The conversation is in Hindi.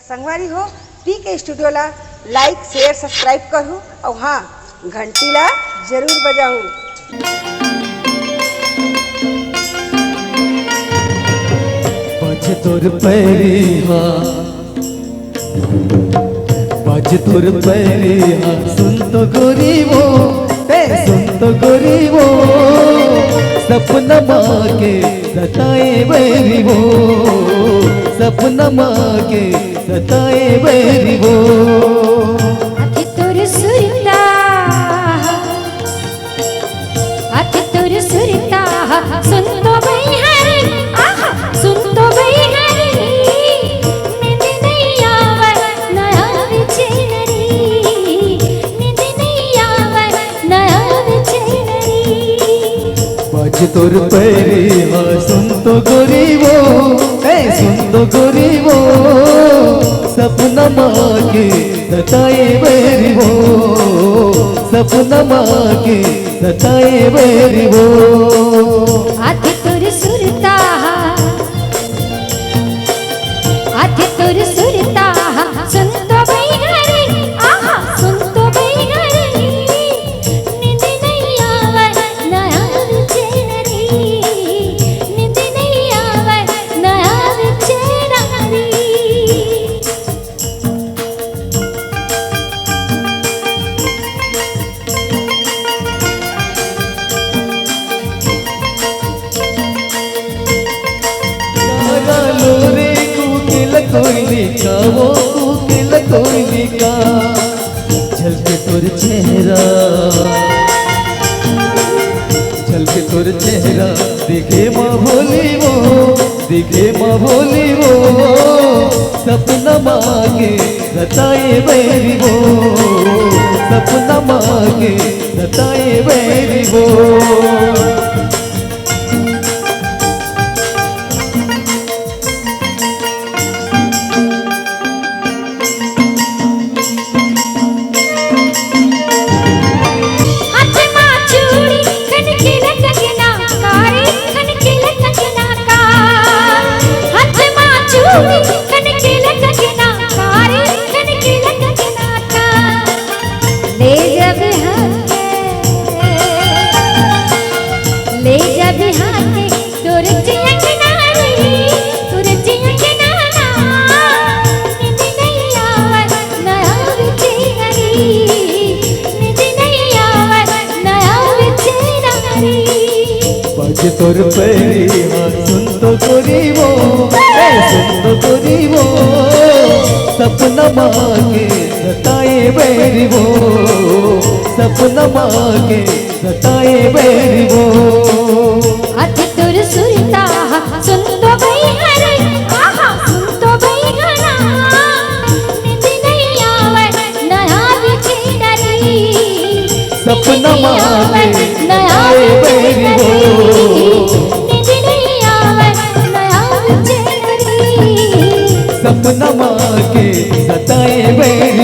संगवारी हो पीके स्टूडियो ला लाइक शेयर सब्सक्राइब करूँ और हाँ घंटी ला जरूर बजाऊँ। बाज तोर पैरिया बाज तोर पैरिया सुन तो गोरी वो सुन तो गोरी वो सपना माके सताए बैरी वो सपना माके सताए बैरी वो आखि तोर सुरता सुन तो गई हरी आहा सुन तो गई हरी नींद नहीं आवे नया विचेनरी नींद नहीं आवे नया विचेनरी बाज तोर पैरिया सुन तो गोरी वो सुन तो गोरी वो सपना माके सताए बैरी वो सपना माके सताए बैरी वो आखि तोर सुरता सुन तो गई हरी आहा सुन तो गई हरी नींद नहीं आवे नया विचेनरी नींद नहीं आवे नया विचेनरी लोरे कुकिल कोयलिका वो कुकिल कोयलिका झलके तोर चेहरा झलके तोर चेहरा दिखे माँ भोली वो दिखे माँ भोली वो सपना माके सताए बैरी वो सपना माके सताए बैरी वो ले जब हाथे तोर जिया किनारे तोर जिया किनारा नींद नहीं आवे नया विचेनरी नींद नहीं आवे नया विचेनरी बाज तोर पैरिया सुन तो गोरी वो सुन तो गोरी वो सपना माके सताए बैरी वो सपना माके सताए बैरी वो आखि तोर सुरता सुन तो गई हरी आहा सुन तो गई हरा नींद नहीं आवे नया विचेनरी सपना माके नया सताए बैरी वो नींद नहीं आवे नया विचेनरी सपना माके सताए बैरी